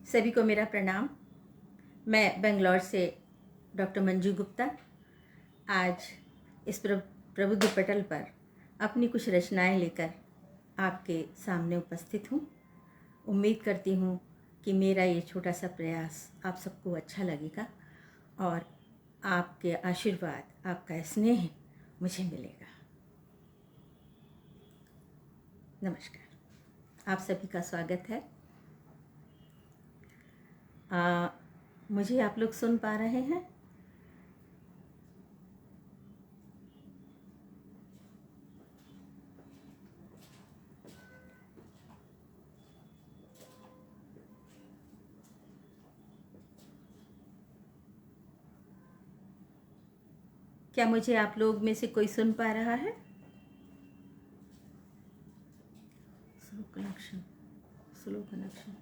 सभी को मेरा प्रणाम। मैं बेंगलोर से डॉक्टर मंजू गुप्ता आज इस प्रबुद्ध पटल पर अपनी कुछ रचनाएं लेकर आपके सामने उपस्थित हूँ। उम्मीद करती हूँ कि मेरा ये छोटा सा प्रयास आप सबको अच्छा लगेगा और आपके आशीर्वाद, आपका स्नेह मुझे मिलेगा। नमस्कार, आप सभी का स्वागत है। मुझे आप लोग सुन पा रहे हैं? क्या मुझे आप लोग में से कोई सुन पा रहा है? Slow connection.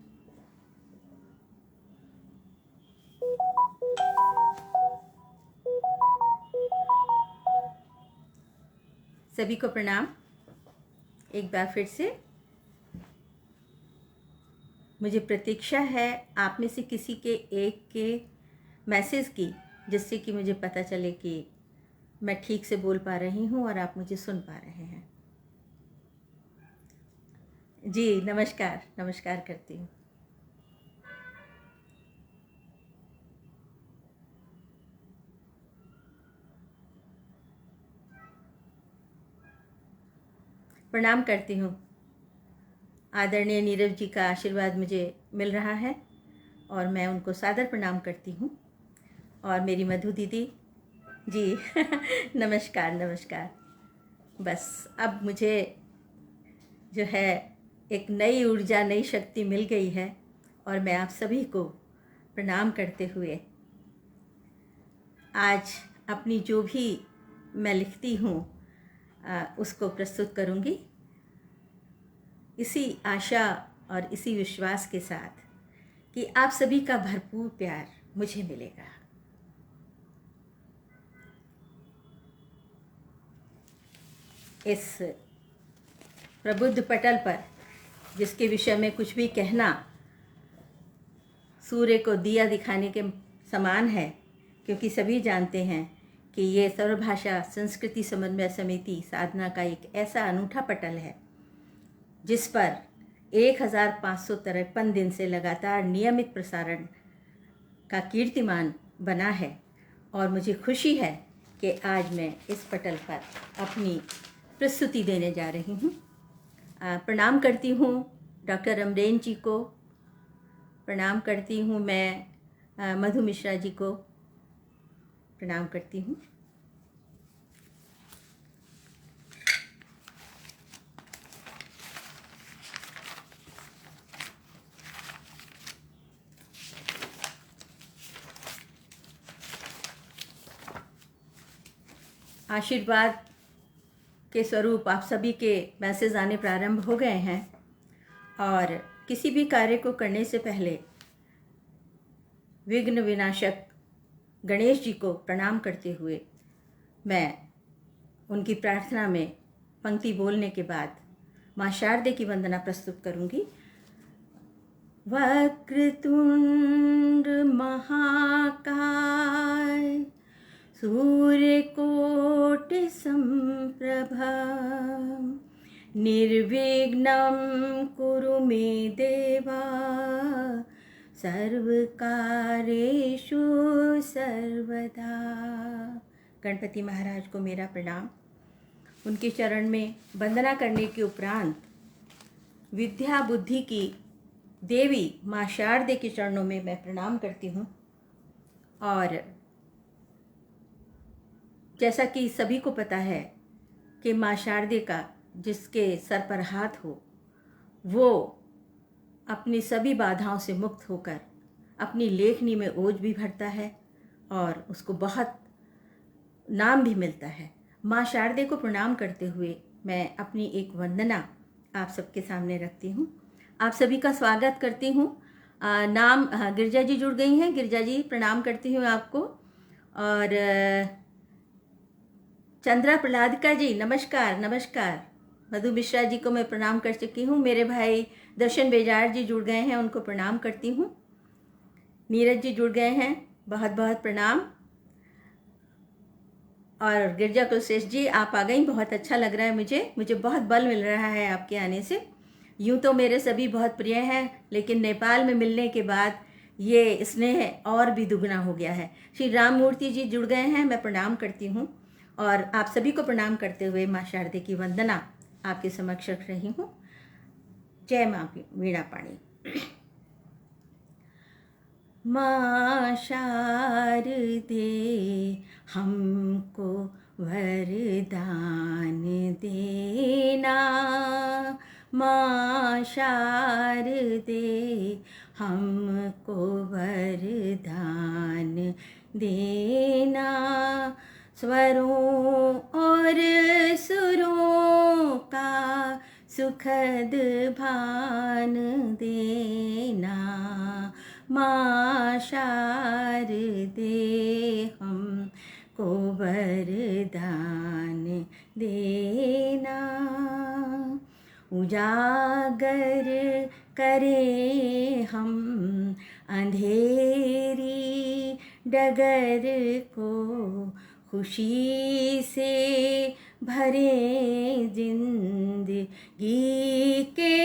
सभी को प्रणाम। एक बार फिर से मुझे प्रतीक्षा है आप में से किसी के एक के मैसेज की, जिससे कि मुझे पता चले कि मैं ठीक से बोल पा रही हूँ और आप मुझे सुन पा रहे हैं। जी नमस्कार, नमस्कार करती हूँ। प्रणाम करती हूँ। आदरणीय नीरव जी का आशीर्वाद मुझे मिल रहा है और मैं उनको सादर प्रणाम करती हूँ। और मेरी मधु दीदी जी नमस्कार नमस्कार। बस अब मुझे जो है एक नई ऊर्जा, नई शक्ति मिल गई है और मैं आप सभी को प्रणाम करते हुए आज अपनी जो भी मैं लिखती हूँ उसको प्रस्तुत करूँगी, इसी आशा और इसी विश्वास के साथ कि आप सभी का भरपूर प्यार मुझे मिलेगा। इस प्रबुद्ध पटल पर जिसके विषय में कुछ भी कहना सूर्य को दिया दिखाने के समान है, क्योंकि सभी जानते हैं कि ये सर्वभाषा संस्कृति समन्वय समिति साधना का एक ऐसा अनूठा पटल है जिस पर 1553 दिन से लगातार नियमित प्रसारण का कीर्तिमान बना है। और मुझे खुशी है कि आज मैं इस पटल पर अपनी प्रस्तुति देने जा रही हूँ। प्रणाम करती हूँ डॉक्टर अमरेन जी को, प्रणाम करती हूँ मैं मधु मिश्रा जी को, प्रणाम करती हूँ। आशीर्वाद के स्वरूप आप सभी के मैसेज आने प्रारंभ हो गए हैं और किसी भी कार्य को करने से पहले विघ्न विनाशक गणेश जी को प्रणाम करते हुए मैं उनकी प्रार्थना में पंक्ति बोलने के बाद माँ शारदे की वंदना प्रस्तुत करूँगी। वक्रतुंड महाकाय सूर्यकोटि संप्रभा निर्विघ्नं कुरु मे देवा सर्वकार्येषु सर्वदा। गणपति महाराज को मेरा प्रणाम। उनके चरण में वंदना करने के उपरांत विद्या बुद्धि की देवी माँ शारदे के चरणों में मैं प्रणाम करती हूँ। और जैसा कि सभी को पता है कि माँ शारदे का जिसके सर पर हाथ हो वो अपनी सभी बाधाओं से मुक्त होकर अपनी लेखनी में ओज भी भरता है और उसको बहुत नाम भी मिलता है। माँ शारदे को प्रणाम करते हुए मैं अपनी एक वंदना आप सबके सामने रखती हूँ। आप सभी का स्वागत करती हूँ। नाम गिरजा जी जुड़ गई हैं। गिरजा जी प्रणाम करती हूँ आपको। और चंद्रा प्रहलादका जी नमस्कार नमस्कार। मधु मिश्रा जी को मैं प्रणाम कर चुकी हूँ। मेरे भाई दर्शन बेजार जी जुड़ गए हैं, उनको प्रणाम करती हूँ। नीरज जी जुड़ गए हैं, बहुत बहुत प्रणाम। और गिरजा कुलश्रेष्ठ जी आप आ गई, बहुत अच्छा लग रहा है मुझे बहुत बल मिल रहा है आपके आने से। यूँ तो मेरे सभी बहुत प्रिय हैं, लेकिन नेपाल में मिलने के बाद ये स्नेह और भी दुगना हो गया है। श्री राममूर्ति जी जुड़ गए हैं, मैं प्रणाम करती हूँ और आप सभी को प्रणाम करते हुए माँ शारदे की वंदना आपके समक्ष रख रही हूँ। जय माँ वीणा पाणी। माँ शारदे हमको वरदान देना, माँ शारदे हमको वरदान देना। स्वरों और सुरों का सुखद भान देना, माँ शारदे हमको वरदान देना। उजागर करें हम अंधेरी डगर को, खुशी से भरे जिंदगी के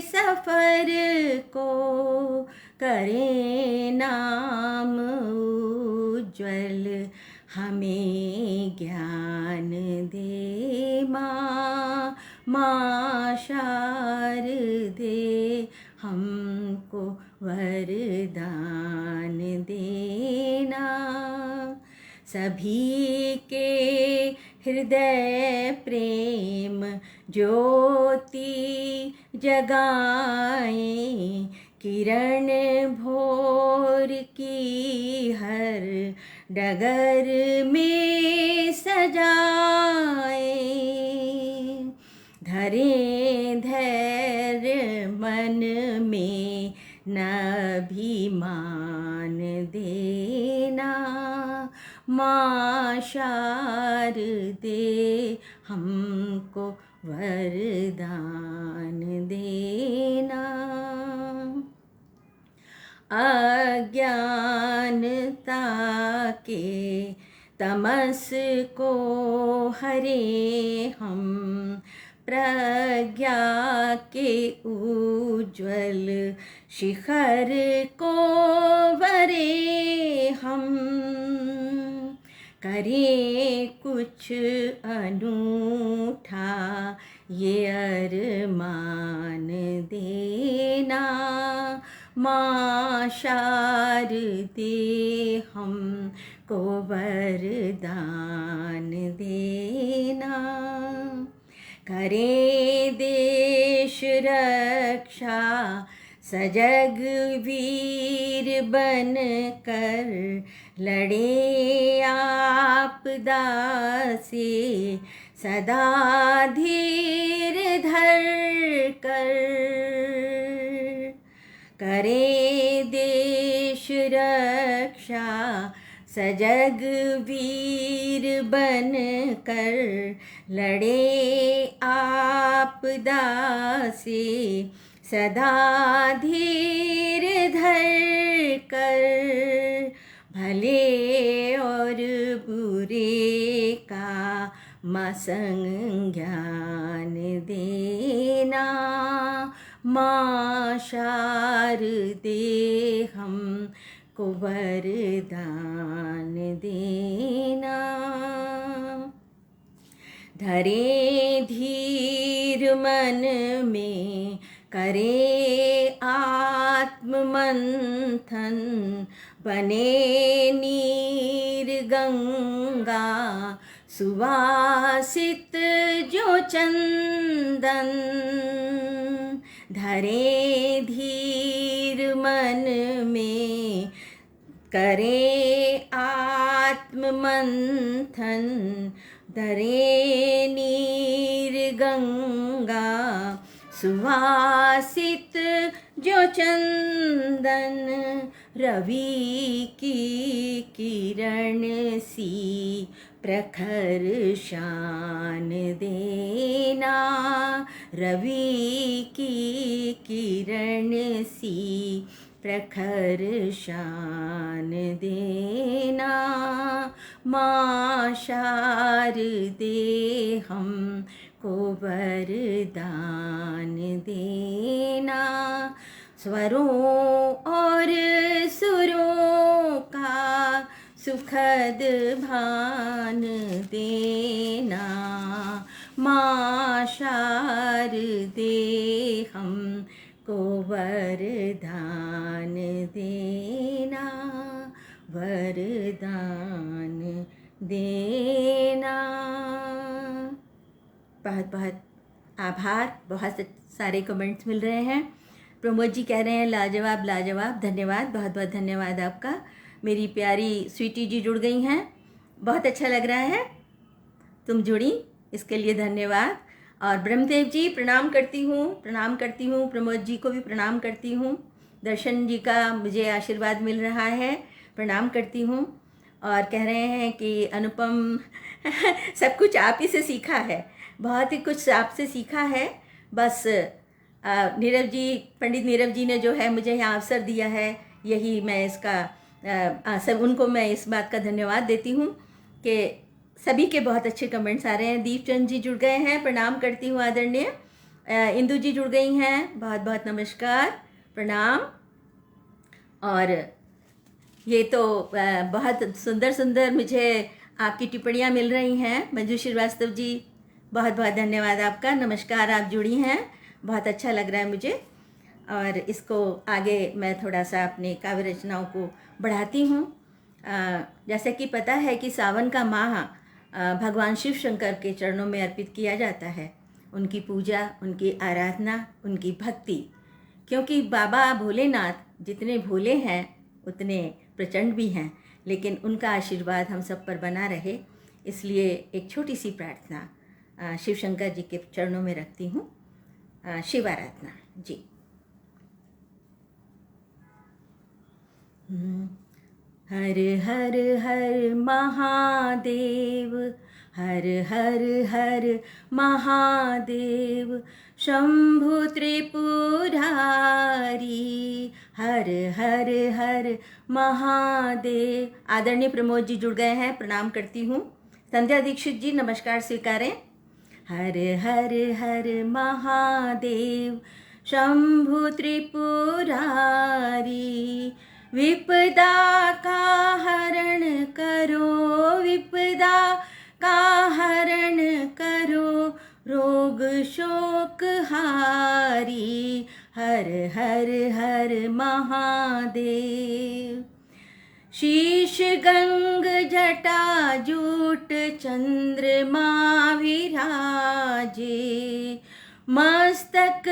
सफ़र को, करें नाम उज्ज्वल हमें ज्ञान दे माँ, माँ शारदे हमको वरदान देना। सभी के हृदय प्रेम ज्योति जगाएं, किरण भोर की हर डगर में सजाएं। धरें धैर्य मन में नभिमान देना, माँ शारदे हमको वरदान देना। अज्ञानता के तमस को हरे हम, प्रज्ञा के उज्ज्वल शिखर को वरे हम, करें कुछ अनूठा ये अरमान देना, माँ शारदे हमको वरदान देना। करें देश रक्षा सजग वीर बन कर, लड़े आपदा से सदा धीर धर कर। करें देश रक्षा सजग वीर बन कर, लड़े आपदा से सदा धीर धर कर। भले और बुरे का संज्ञान देना, माँ शारदे हमको वरदान देना। धरे धीर मन में करे आत्म मंथन, बने नीर गंगा सुवासित जो चंदन। धरे धीर मन में करे आत्म मंथन, धरे नीर गंगा सुवासित जो चंदन। रवि की किरण सी प्रखर शान देना, रवि की किरण सी प्रखर शान देना, माँ शारदे हमको वरदान देना। स्वरों और सुरों का सुखद भान देना, माँ शारदे हमको वरदान देना, वरदान देना। बहुत बहुत आभार। बहुत सारे कमेंट्स मिल रहे हैं। प्रमोद जी कह रहे हैं लाजवाब लाजवाब, धन्यवाद, बहुत बहुत धन्यवाद आपका। मेरी प्यारी स्वीटी जी जुड़ गई हैं, बहुत अच्छा लग रहा है तुम जुड़ी, इसके लिए धन्यवाद। और ब्रह्मदेव जी प्रणाम करती हूँ, प्रणाम करती हूँ। प्रमोद जी को भी प्रणाम करती हूँ। दर्शन जी का मुझे आशीर्वाद मिल रहा है, प्रणाम करती हूँ। और कह रहे हैं कि अनुपम सब कुछ आप ही से सीखा है, बहुत ही कुछ आपसे सीखा है। बस नीरव जी, पंडित नीरव जी ने जो है मुझे यहाँ अवसर दिया है, यही मैं इसका सब उनको मैं इस बात का धन्यवाद देती हूँ कि सभी के बहुत अच्छे कमेंट्स आ रहे हैं। दीपचंद जी जुड़ गए हैं, प्रणाम करती हूँ आदरणीय। इंदु जी जुड़ गई हैं, बहुत बहुत नमस्कार, प्रणाम। और ये तो बहुत सुंदर सुंदर मुझे आपकी टिप्पणियाँ मिल रही हैं। मंजू श्रीवास्तव जी, बहुत बहुत धन्यवाद आपका, नमस्कार, आप जुड़ी हैं, बहुत अच्छा लग रहा है मुझे। और इसको आगे मैं थोड़ा सा अपने काव्य रचनाओं को बढ़ाती हूँ। जैसे कि पता है कि सावन का माह भगवान शिव शंकर के चरणों में अर्पित किया जाता है। उनकी पूजा, उनकी आराधना, उनकी भक्ति, क्योंकि बाबा भोलेनाथ जितने भोले हैं उतने प्रचंड भी हैं, लेकिन उनका आशीर्वाद हम सब पर बना रहे, इसलिए एक छोटी सी प्रार्थना शिव शंकर जी के चरणों में रखती हूँ। शिव आराधना जी। हर हर हर महादेव, हर हर हर महादेव, शंभु त्रिपुरारी, हर हर हर महादेव। आदरणीय प्रमोद जी जुड़ गए हैं, प्रणाम करती हूँ। संध्या दीक्षित जी नमस्कार स्वीकारें। हर हर हर महादेव, शंभु त्रिपुरारी, विपदा का हरण करो, विपदा का हरण करो, रोग शोक हारी, हर हर हर महादेव। शीश गंग जटा जूट चंद्रमा विराजे, मस्तक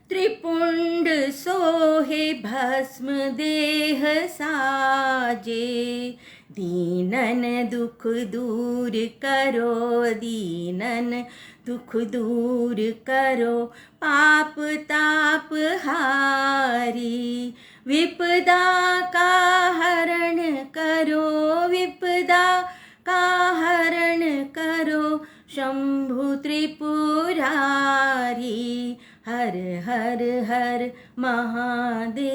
त्रिपुंड सोहे भस्म देह साजे, दीनन दुख दूर करो, दीनन दुख दूर करो, पाप ताप हारी, विपदा का हरण करो, विपदा का हरण करो, शंभु त्रिपुरारी, हर हर हर महादेव।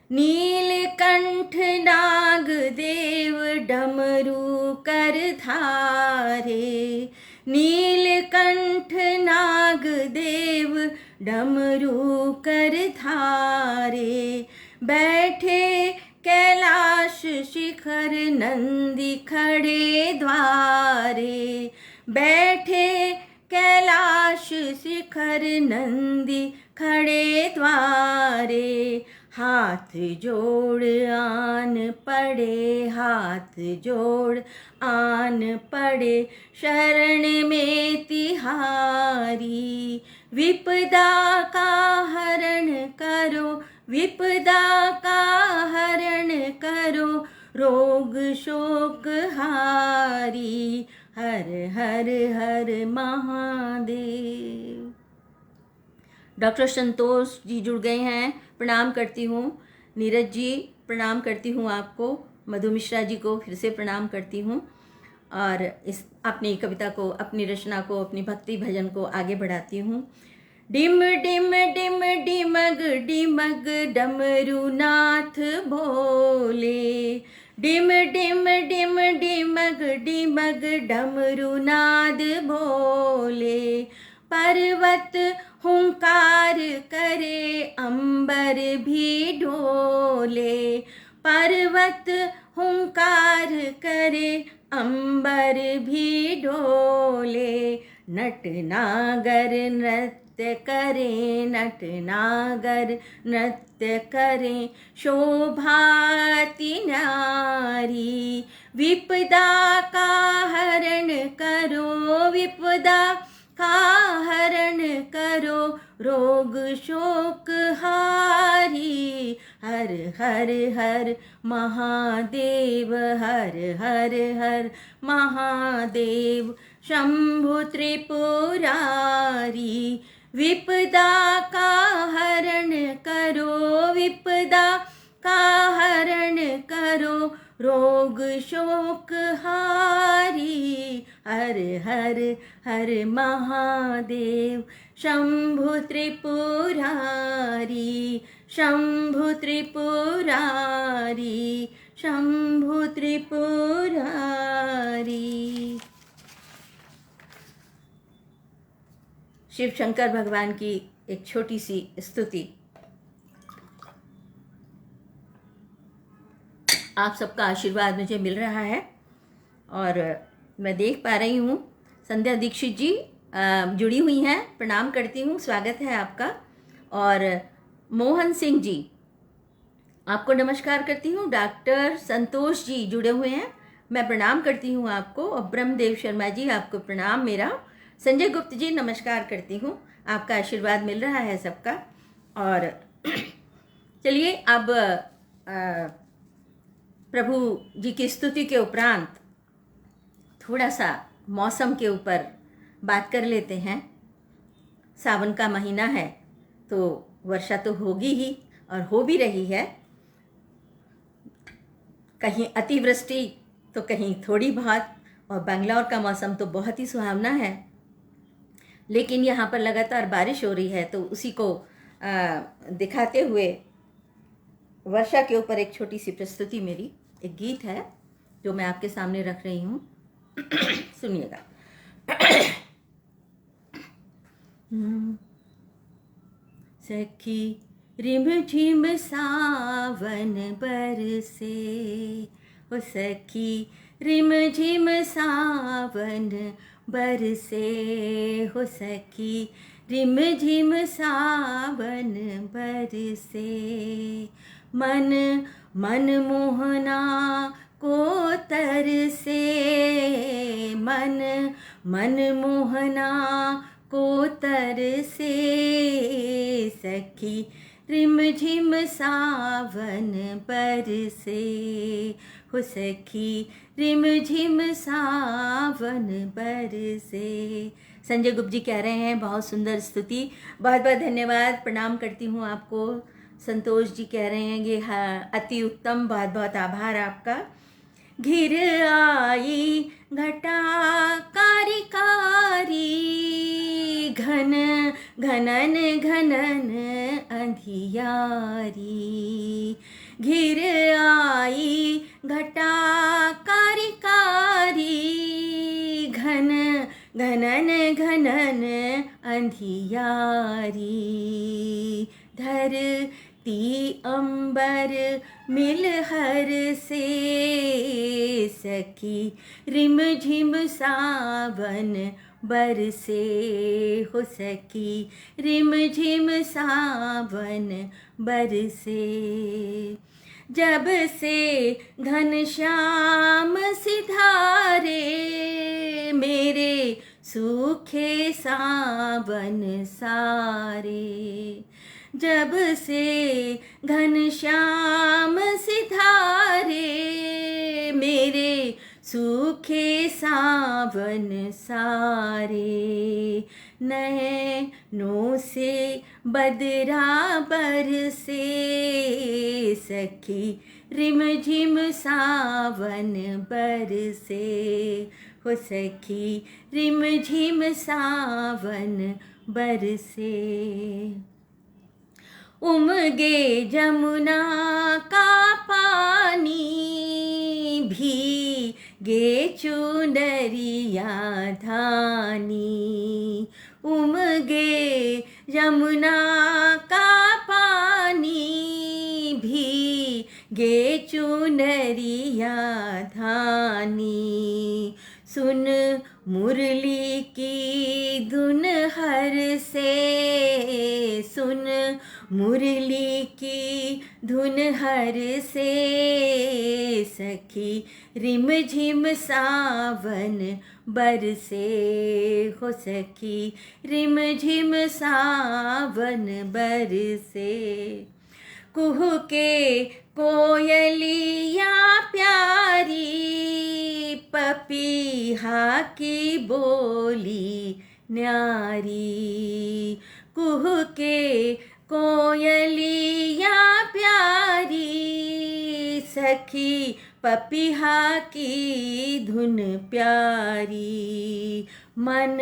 नीलकंठ नाग देव डमरू कर धारे, नीलकंठ नाग देव डमरू कर धारे, बैठे कैलाश शिखर नंदी खड़े द्वारे, बैठे कैलाश शिखर नंदी खड़े द्वारे, हाथ जोड़ आन पड़े, हाथ जोड़ आन पड़े, शरण में तिहारी, विपदा का हरण करो, विपदा का हरण करो, रोग शोक हारी, हर हर हर महादेव। डॉक्टर संतोष जी जुड़ गए हैं, प्रणाम करती हूँ। नीरज जी प्रणाम करती हूँ आपको। मधु मिश्रा जी को फिर से प्रणाम करती हूँ। और इस अपनी कविता को, अपनी रचना को, अपनी भक्ति भजन को आगे बढ़ाती हूँ। डिम डिम डिम डिमग डिमग डमरू नाथ भोले, डिम डिम डिम डिमग डिमग डमरू नाद भोले। पर्वत हुंकार करे अंबर भी डोले, पर्वत हुंकार करे अंबर भी डोले। नट नागर नृत्य करें, नट नागर नृत्य करें, शोभाती नारी। विपदा का हरण करो, विपदा का हरण करो, रोग शोक हारी। हर हर हर महादेव, हर हर हर महादेव, शंभु त्रिपुरारी। विपदा का हरण करो, विपदा का हरण करो, रोग शोक हारी। हर हर हर महादेव, शंभु त्रिपुरारी, शंभु त्रिपुरारी, शंभु त्रिपुरारी। शिव शंकर भगवान की एक छोटी सी स्तुति। आप सबका आशीर्वाद मुझे मिल रहा है और मैं देख पा रही हूँ संध्या दीक्षित जी जुड़ी हुई हैं, प्रणाम करती हूँ, स्वागत है आपका। और मोहन सिंह जी आपको नमस्कार करती हूँ। डॉक्टर संतोष जी जुड़े हुए हैं, मैं प्रणाम करती हूँ आपको। और ब्रह्मदेव शर्मा जी आपको प्रणाम मेरा। संजय गुप्त जी नमस्कार करती हूँ, आपका आशीर्वाद मिल रहा है सबका। और चलिए अब प्रभु जी की स्तुति के उपरांत थोड़ा सा मौसम के ऊपर बात कर लेते हैं। सावन का महीना है तो वर्षा तो होगी ही और हो भी रही है, कहीं अतिवृष्टि तो कहीं थोड़ी बहुत, और बंगलौर का मौसम तो बहुत ही सुहावना है। लेकिन यहाँ पर लगातार बारिश हो रही है, तो उसी को दिखाते हुए वर्षा के ऊपर एक छोटी सी प्रस्तुति, मेरी एक गीत है जो मैं आपके सामने रख रही हूँ। सुनिएगा। सखी रिम झिम सावन बरसे, ओ सखी रिम झिम सावन बरसे, हो सखी रिम झिम सावन बरसे। मन मन मोहना को तरसे, मन मन मोहना को तरसे। सखी रिम झिम सावन बरसे, हो सखी रिम झिम सावन बरसे। संजय गुप्त जी कह रहे हैं बहुत सुंदर स्तुति, बहुत बहुत धन्यवाद, प्रणाम करती हूँ आपको। संतोष जी कह रहे हैं ये अति उत्तम, बहुत बहुत आभार आपका। घिर आई घटा कारी कारी, घन घनन घनन अंधियारी। घिर आई घटा कारी कारी, घन घनन घनन अंधियारी। धरती अंबर मिल हर से, सखी रिम झिम सावन बरसे, हो सखी रिम झिम सावन बरसे। जब से घनश्याम सिधारे, मेरे सूखे सावन सारे। जब से घनश्याम सिधारे, मेरे सूखे सावन सारे। नैनों से बदरा बरसे, सखी रिम झिम सावन बरसे हो सखी, रिम झिम सावन बरसे। उमगे जमुना का पानी, भीगे चुनरिया धानी। उमगे यमुना का पानी, भीगे चुनरिया धानी। सुन मुरली की धुन हर से, सुन मुरली की धुन हर से सखी, रिम झिम सावन बरसे हो सखी, रिम झिम सावन बरसे। कुहू के कोयलिया प्यारी, पपीहा की बोली न्यारी। कुहू के कोयलिया प्यारी, सखी पपीहा की धुन प्यारी। मन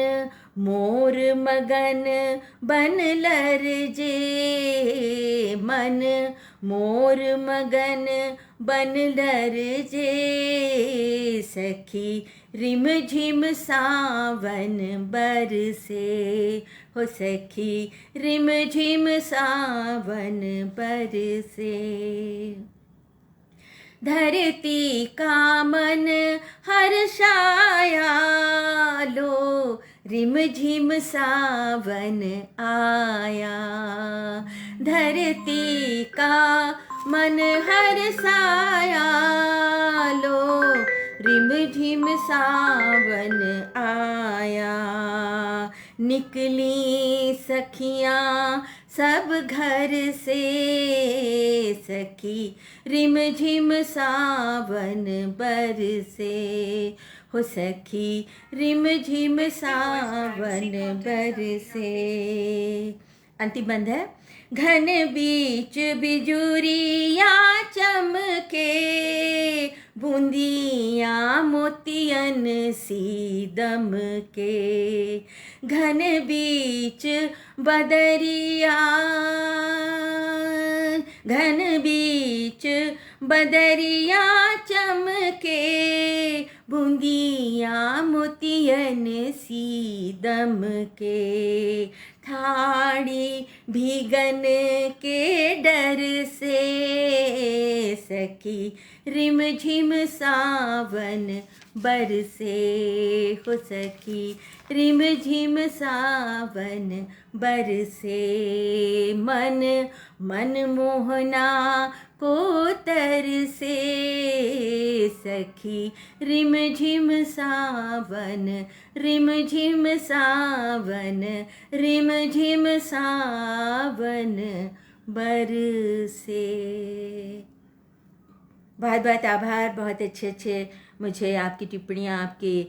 मोर मगन बन लरजे, मन मोर मगन बन लरजे सखी, रिम झिम सावन बरसे हो सखी, रिम झिम सावन बरसे। धरती का मन हर्षाया लो, रिम झिम सावन आया। धरती का मन हर्षाया लो, रिम झिम सावन आया। निकली सखियाँ सब घर से सखी, रिम झिम सावन बरसे हो सखी, रिम झिम सावन बरसे। अंतिम बंद है। घन बीच बिजुरिया चमके, बूंदियाँ मोतियन सी दमके। घन बीच बदरिया, घन बीच बदरिया चमके, बूंदियाँ मोतियन सी दमके। ठाड़ी भीगन के डर से सखी, रिम झिम सावन बरसे हो सखी, रिम झिम सावन बरसे। मन मन मोहना को तरसे सखी, रिम झिम सावन, रिम झिम सावन, रिम झिम सावन बरसे। बहुत बहुत आभार। बहुत अच्छे मुझे आपकी टिप्पणियाँ, आपके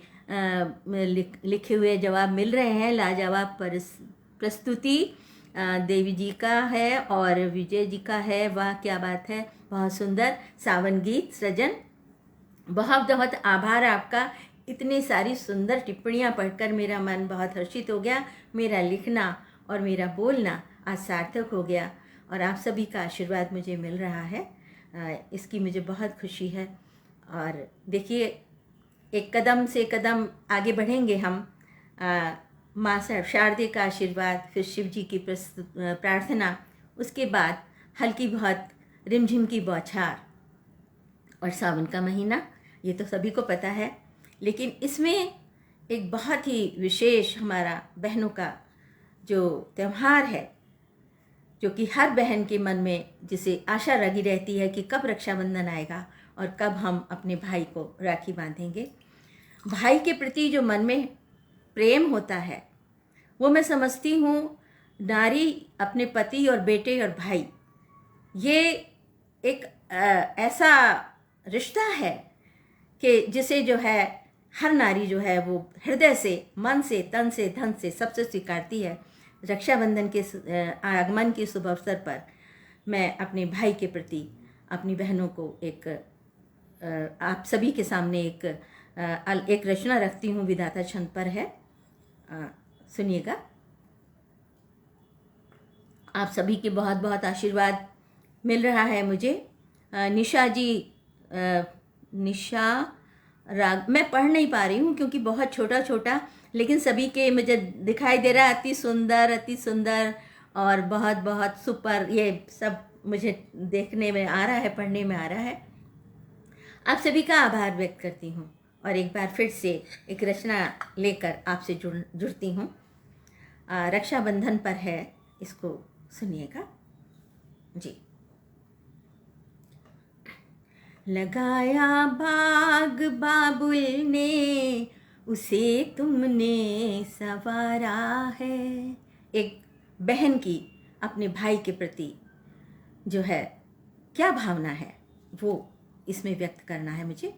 लिखे हुए जवाब मिल रहे हैं। लाजवाब प्रस्तुति देवी जी का है और विजय जी का है। वाह क्या बात है, बहुत सुंदर सावन गीत सृजन। बहुत बहुत आभार आपका। इतनी सारी सुंदर टिप्पणियाँ पढ़कर मेरा मन बहुत हर्षित हो गया। मेरा लिखना और मेरा बोलना आज सार्थक हो गया और आप सभी का आशीर्वाद मुझे मिल रहा है। इसकी मुझे बहुत खुशी है। और देखिए, एक कदम से कदम आगे बढ़ेंगे हम। माँ शारदे का आशीर्वाद, फिर शिव जी की प्रार्थना, उसके बाद हल्की बहुत रिमझिम की बौछार और सावन का महीना, ये तो सभी को पता है। लेकिन इसमें एक बहुत ही विशेष हमारा बहनों का जो त्यौहार है, जो कि हर बहन के मन में जिसे आशा लगी रहती है कि कब रक्षाबंधन आएगा और कब हम अपने भाई को राखी बांधेंगे। भाई के प्रति जो मन में प्रेम होता है, वो मैं समझती हूँ नारी अपने पति और बेटे और भाई, ये एक ऐसा रिश्ता है कि जिसे जो है हर नारी जो है वो हृदय से, मन से, तन से, धन से सबसे स्वीकारती है। रक्षाबंधन के आगमन के शुभ अवसर पर मैं अपने भाई के प्रति अपनी बहनों को आप सभी के सामने एक रचना रखती हूँ, विधाता छंद पर है, सुनिएगा। आप सभी के बहुत बहुत आशीर्वाद मिल रहा है मुझे। निशा जी, निशा राग मैं पढ़ नहीं पा रही हूँ क्योंकि बहुत छोटा छोटा, लेकिन सभी के मुझे दिखाई दे रहा है अति सुंदर और बहुत बहुत सुपर, ये सब मुझे देखने में आ रहा है, पढ़ने में आ रहा है। आप सभी का आभार व्यक्त करती हूँ और एक बार फिर से एक रचना लेकर आपसे जुड़ती हूँ। रक्षाबंधन पर है, इसको सुनिएगा जी। लगाया बाग बाबुल ने, उसे तुमने संवारा है। एक बहन की अपने भाई के प्रति जो है क्या भावना है वो इसमें व्यक्त करना है मुझे।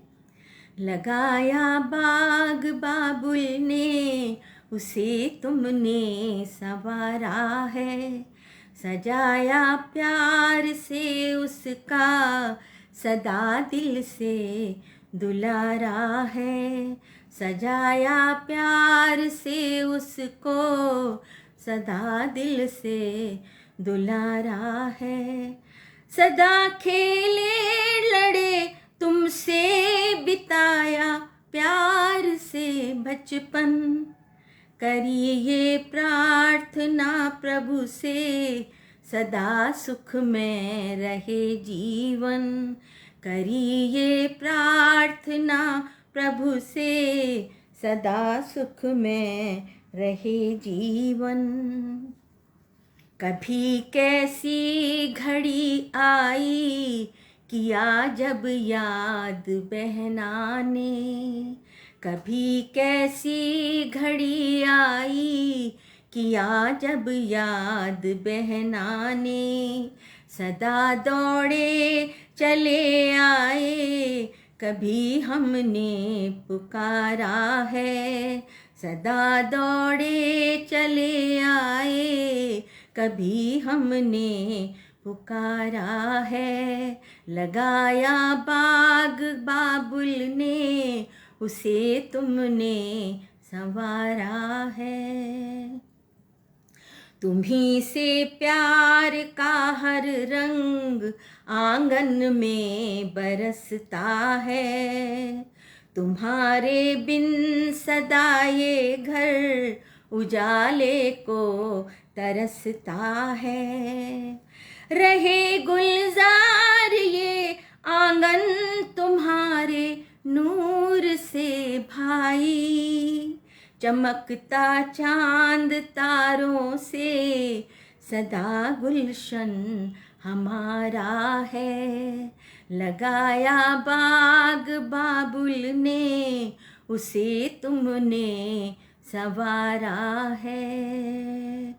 लगाया बाग बाबुल ने, उसे तुमने संवारा है। सजाया प्यार से उसका, सदा दिल से दुलारा है। सजाया प्यार से उसको, सदा दिल से दुलारा है। सदा खेले लड़े तुमसे बिताया प्यार से बचपन। करिए प्रार्थना प्रभु से, सदा सुख में रहे जीवन। करिए प्रार्थना प्रभु से, सदा सुख में रहे जीवन। कभी कैसी घड़ी आई, किया जब याद बहना ने। कभी कैसी घड़ी आई, किया जब याद बहना ने। सदा दौड़े चले आए, कभी हमने पुकारा है। सदा दौड़े चले आए, कभी हमने पुकारा है। लगाया बाग बाबुल ने, उसे तुमने संवारा है। तुम्ही से प्यार का हर रंग आंगन में बरसता है। तुम्हारे बिन सदा ये घर उजाले को तरसता है। रहे गुलजार ये आंगन तुम्हारे नूर से भाई। चमकता चांद तारों से सदा गुलशन हमारा है। लगाया बाग बाबुल ने, उसे तुमने संवारा है।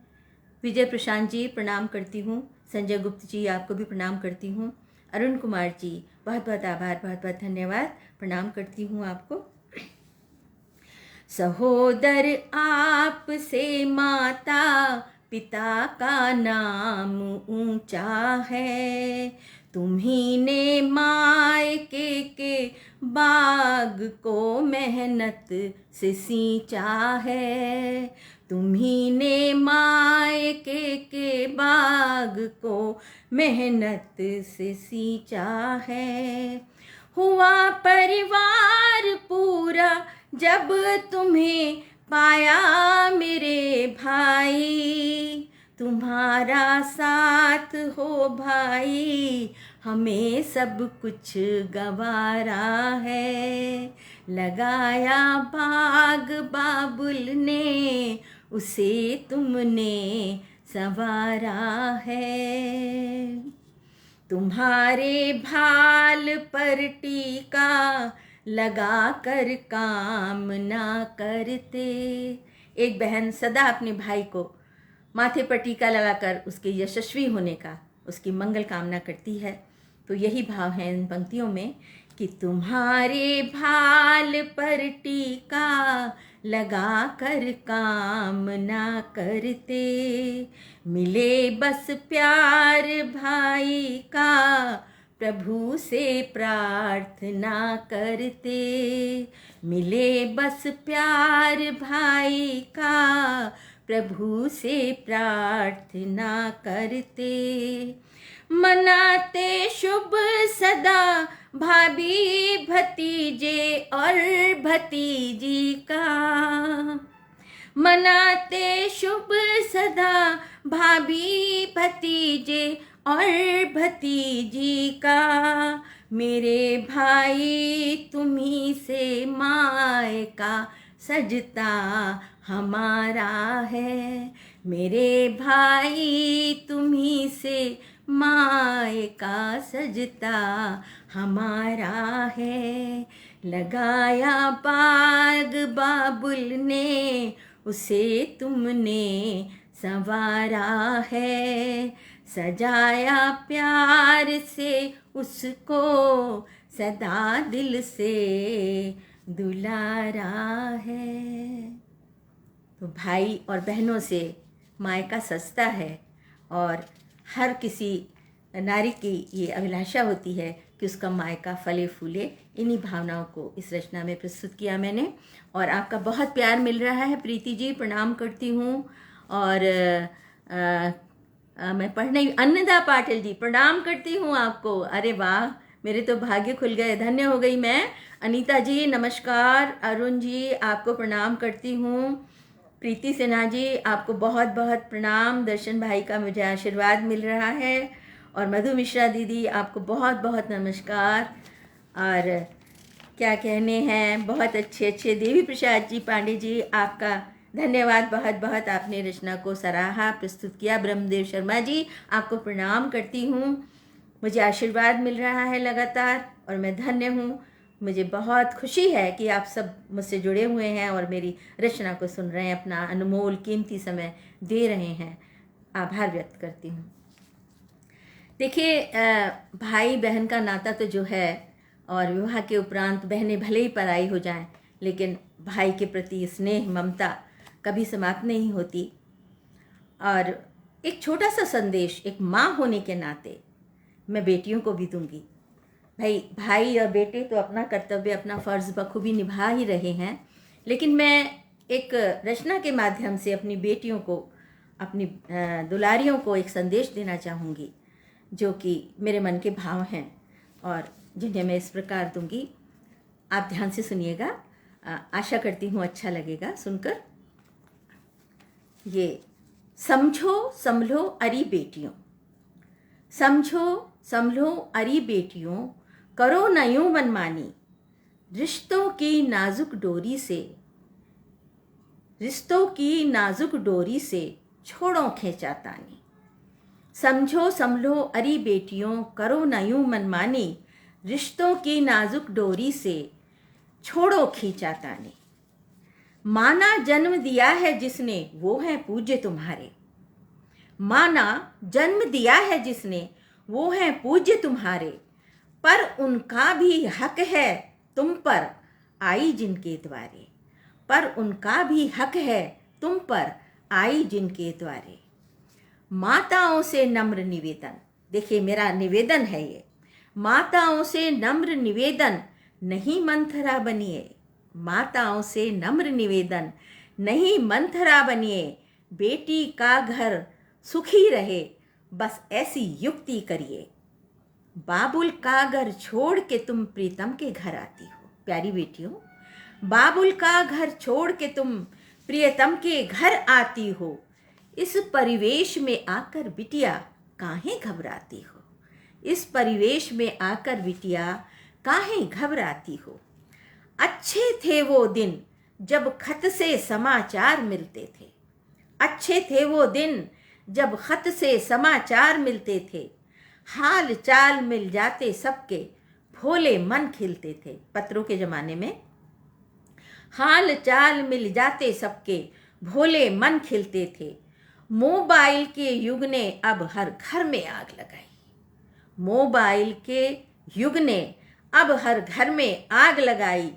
विजय प्रशांत जी प्रणाम करती हूँ। संजय गुप्त जी आपको भी प्रणाम करती हूँ। अरुण कुमार जी बहुत बहुत आभार, बहुत बहुत धन्यवाद, प्रणाम करती हूँ आपको। सहोदर आपसे माता पिता का नाम ऊंचा है। तुम्ही ने मायके के बाग को मेहनत से सींचा है। तुम्ही ने मायके के बाग को मेहनत से सींचा है। हुआ परिवार पूरा जब तुम्हें पाया मेरे भाई। तुम्हारा साथ हो भाई, हमें सब कुछ गवारा है। लगाया बाग बाबुल ने, उसे तुमने संवारा है। तुम्हारे भाल पर टीका लगा कर काम ना करते। एक बहन सदा अपने भाई को माथे पर टीका लगाकर उसके यशस्वी होने का, उसकी मंगल कामना करती है। तो यही भाव है इन पंक्तियों में कि तुम्हारे भाल पर टीका लगा कर काम ना करते। मिले बस प्यार भाई का, प्रभु से प्रार्थना करते, मिले बस प्यार भाई का, प्रभु से प्रार्थना करते। मनाते शुभ सदा भाभी भतीजे और भतीजी का, मनाते शुभ सदा भाभी भतीजे और भतीजी का। मेरे भाई तुम्ही से मायका सजता हमारा है, मेरे भाई तुम्ही से मायका सजता हमारा है। लगाया बाग बाबुल ने, उसे तुमने संवारा है, सजाया प्यार से उसको, सदा दिल से दुलारा है। तो भाई और बहनों से मायका सजता है और हर किसी नारी की ये अभिलाषा होती है कि उसका मायका फले फूले। इन्हीं भावनाओं को इस रचना में प्रस्तुत किया मैंने और आपका बहुत प्यार मिल रहा है। प्रीति जी प्रणाम करती हूँ। और मैं पढ़ने, अन्नदा पाटिल जी प्रणाम करती हूँ आपको। अरे वाह, मेरे तो भाग्य खुल गए, धन्य हो गई मैं। अनीता जी नमस्कार। अरुण जी आपको प्रणाम करती हूँ। प्रीति सिन्हा जी आपको बहुत बहुत प्रणाम। दर्शन भाई का मुझे आशीर्वाद मिल रहा है। और मधु मिश्रा दीदी आपको बहुत बहुत नमस्कार। और क्या कहने हैं, बहुत अच्छे अच्छे। देवी प्रसाद जी पांडे जी आपका धन्यवाद बहुत बहुत, आपने रचना को सराहा, प्रस्तुत किया। ब्रह्मदेव शर्मा जी आपको प्रणाम करती हूँ। मुझे आशीर्वाद मिल रहा है लगातार और मैं धन्य हूँ। मुझे बहुत खुशी है कि आप सब मुझसे जुड़े हुए हैं और मेरी रचना को सुन रहे हैं, अपना अनमोल कीमती समय दे रहे हैं। आभार व्यक्त करती हूँ। देखिए, भाई बहन का नाता तो जो है, और विवाह के उपरांत बहनें भले ही पराई हो जाएं, लेकिन भाई के प्रति स्नेह ममता कभी समाप्त नहीं होती। और एक छोटा सा संदेश एक माँ होने के नाते मैं बेटियों को भी दूंगी। भाई और बेटे तो अपना कर्तव्य, अपना फ़र्ज़ बखूबी निभा ही रहे हैं, लेकिन मैं एक रचना के माध्यम से अपनी बेटियों को, अपनी दुलारियों को एक संदेश देना चाहूँगी, जो कि मेरे मन के भाव हैं और जिन्हें मैं इस प्रकार दूंगी। आप ध्यान से सुनिएगा, आशा करती हूँ अच्छा लगेगा सुनकर। ये समझो संभलो अरी बेटियों, समझो संभलो अरी बेटियों, करो न यूं मनमानी, रिश्तों की नाजुक डोरी से, रिश्तों की नाजुक डोरी से छोड़ो खींचातानी। समझो संभलो अरी बेटियों, करो न यूं मनमानी, रिश्तों की नाजुक डोरी से छोड़ो खींचातानी। माना जन्म दिया है जिसने, वो है पूज्य तुम्हारे। माना जन्म दिया है जिसने, वो है पूज्य तुम्हारे, पर उनका भी हक है तुम पर आई जिनके द्वारे, पर उनका भी हक है तुम पर आई जिनके द्वारे। माताओं से नम्र निवेदन, देखिए मेरा निवेदन है ये, माताओं से नम्र निवेदन, नहीं मंथरा बनिए। माताओं से नम्र निवेदन, नहीं मंथरा बनिए। बेटी का घर सुखी रहे, बस ऐसी युक्ति करिए। बाबुल का घर छोड़ के तुम प्रीतम के घर आती हो। प्यारी बेटियों, बाबुल का घर छोड़ के तुम प्रियतम के घर आती हो। इस परिवेश में आकर बिटिया काहे घबराती हो। इस परिवेश में आकर बिटिया काहे घबराती हो। अच्छे थे वो दिन जब खत से समाचार मिलते थे। अच्छे थे वो दिन जब खत से समाचार मिलते थे। हाल चाल मिल जाते सबके, भोले मन खिलते थे। पत्रों के ज़माने में हाल चाल मिल जाते सबके, भोले मन खिलते थे। मोबाइल के युग ने अब हर घर में आग लगाई। मोबाइल के युग ने अब हर घर में आग लगाई।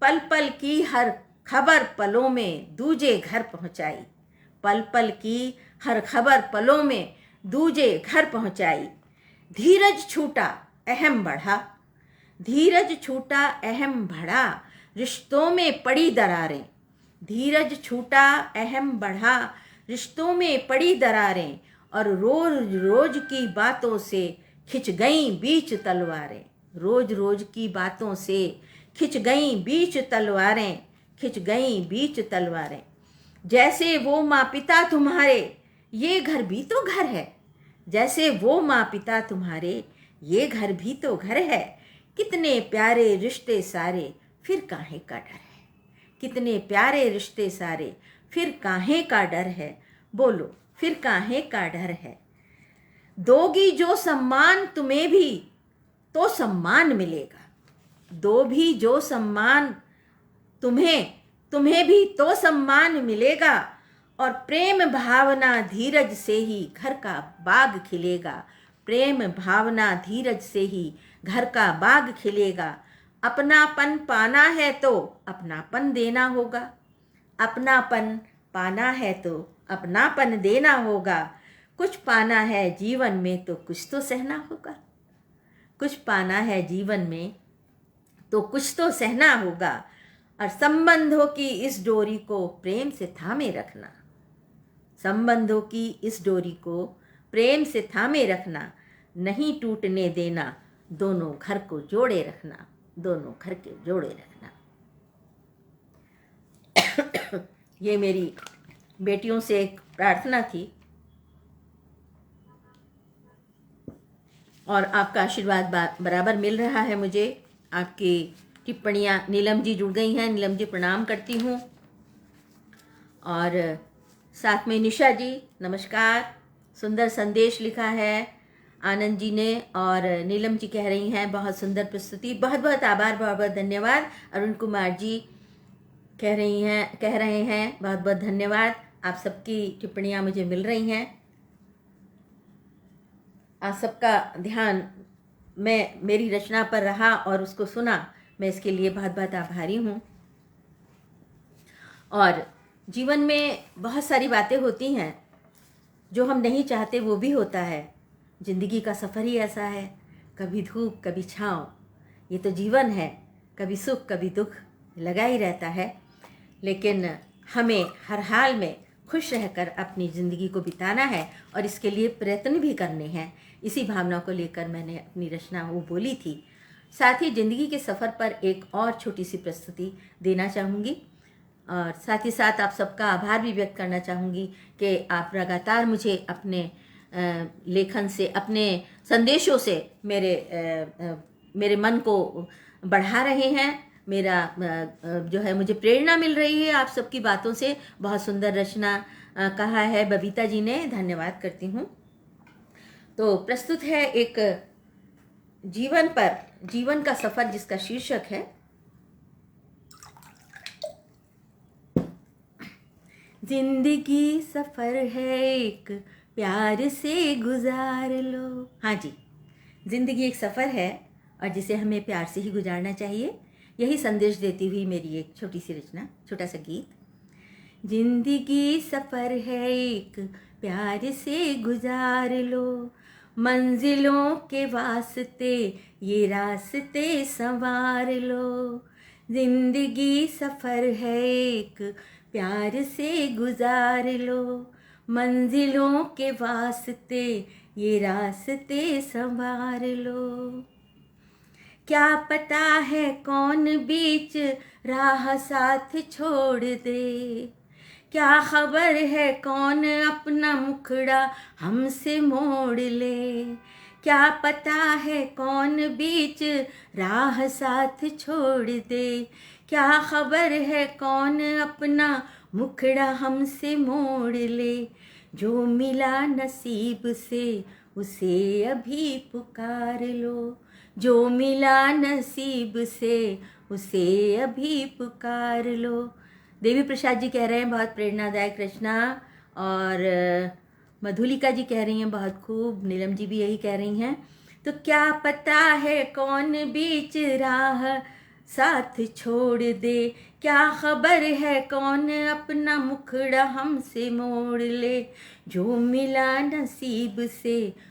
पल पल की हर खबर पलों में दूजे घर पहुंचाई। पल पल की हर खबर पलों में दूजे घर पहुंचाई। धीरज छूटा अहम बढ़ा, धीरज छूटा अहम बढ़ा, रिश्तों में पड़ी दरारें। धीरज छूटा अहम बढ़ा, रिश्तों में पड़ी दरारें, और रोज रोज की बातों से खिंच गईं बीच तलवारें। रोज रोज की बातों से खिंच गईं बीच तलवारें, खिंच गईं बीच तलवारें। जैसे वो माँ पिता तुम्हारे, ये घर भी तो घर है। जैसे वो माँ पिता तुम्हारे, ये घर भी तो घर है। कितने प्यारे रिश्ते सारे, फिर काहे का डर है। कितने प्यारे रिश्ते सारे, फिर काहे का डर है। बोलो फिर काहे का डर है। दोगी जो सम्मान तुम्हें भी, तो सम्मान मिलेगा। दो भी जो सम्मान तुम्हें, तुम्हें भी तो सम्मान मिलेगा। और प्रेम भावना धीरज से ही घर का बाग खिलेगा। प्रेम भावना धीरज से ही घर का बाग खिलेगा। अपनापन पाना है तो अपनापन देना होगा। अपनापन पाना है तो अपनापन देना होगा। कुछ पाना है जीवन में तो कुछ तो सहना होगा। कुछ पाना है जीवन में तो कुछ तो सहना होगा। और संबंधों की इस डोरी को प्रेम से थामे रखना। संबंधों की इस डोरी को प्रेम से थामे रखना, नहीं टूटने देना। दोनों घर को जोड़े रखना, दोनों घर के जोड़े रखना। ये मेरी बेटियों से एक प्रार्थना थी, और आपका आशीर्वाद बराबर मिल रहा है मुझे। आपकी टिप्पणियाँ, नीलम जी जुड़ गई हैं, नीलम जी प्रणाम करती हूँ। और साथ में निशा जी नमस्कार, सुंदर संदेश लिखा है आनंद जी ने। और नीलम जी कह रही हैं बहुत सुंदर प्रस्तुति, बहुत बहुत आभार, बहुत बहुत धन्यवाद। अरुण कुमार जी कह रहे हैं बहुत बहुत धन्यवाद। आप सबकी टिप्पणियाँ मुझे मिल रही हैं। आप सबका ध्यान मेरी रचना पर रहा और उसको सुना, मैं इसके लिए बहुत बहुत आभारी हूँ। और जीवन में बहुत सारी बातें होती हैं जो हम नहीं चाहते, वो भी होता है। ज़िंदगी का सफ़र ही ऐसा है, कभी धूप कभी छाँव, ये तो जीवन है। कभी सुख कभी दुख लगा ही रहता है। लेकिन हमें हर हाल में खुश रहकर अपनी ज़िंदगी को बिताना है, और इसके लिए प्रयत्न भी करने हैं। इसी भावना को लेकर मैंने अपनी रचना वो बोली थी। साथ ही ज़िंदगी के सफ़र पर एक और छोटी सी प्रस्तुति देना चाहूँगी, और साथ ही साथ आप सबका आभार भी व्यक्त करना चाहूँगी कि आप लगातार मुझे अपने लेखन से, अपने संदेशों से मेरे मन को बढ़ा रहे हैं। मेरा जो है, मुझे प्रेरणा मिल रही है आप सबकी बातों से। बहुत सुंदर रचना कहा है बबीता जी ने, धन्यवाद करती हूँ। तो प्रस्तुत है एक जीवन का सफ़र, जिसका शीर्षक है जिंदगी सफ़र है एक प्यार से गुजार लो। हाँ जी, ज़िंदगी एक सफ़र है और जिसे हमें प्यार से ही गुजारना चाहिए। यही संदेश देती हुई मेरी एक छोटी सी रचना, छोटा सा गीत। जिंदगी सफ़र है एक प्यार से गुजार लो, मंजिलों के वास्ते ये रास्ते संवार लो। जिंदगी सफ़र है एक प्यार से गुजार लो, मंजिलों के वास्ते ये रास्ते संवार लो। क्या पता है कौन बीच राह साथ छोड़ दे, क्या खबर है कौन अपना मुखड़ा हमसे मोड़ ले। क्या पता है कौन बीच राह साथ छोड़ दे, क्या खबर है कौन अपना मुखड़ा हमसे मोड़ ले। जो मिला नसीब से उसे अभी पुकार लो, जो मिला नसीब से उसे अभी पुकार लो। देवी प्रसाद जी कह रहे हैं बहुत प्रेरणादायक रचना, और मधुलिका जी कह रही हैं बहुत खूब, नीलम जी भी यही कह रही हैं। तो क्या पता है कौन बीच राह साथ छोड़ दे, क्या खबर है कौन अपना मुखड़ा हमसे मोड़ ले। जो मिला नसीब से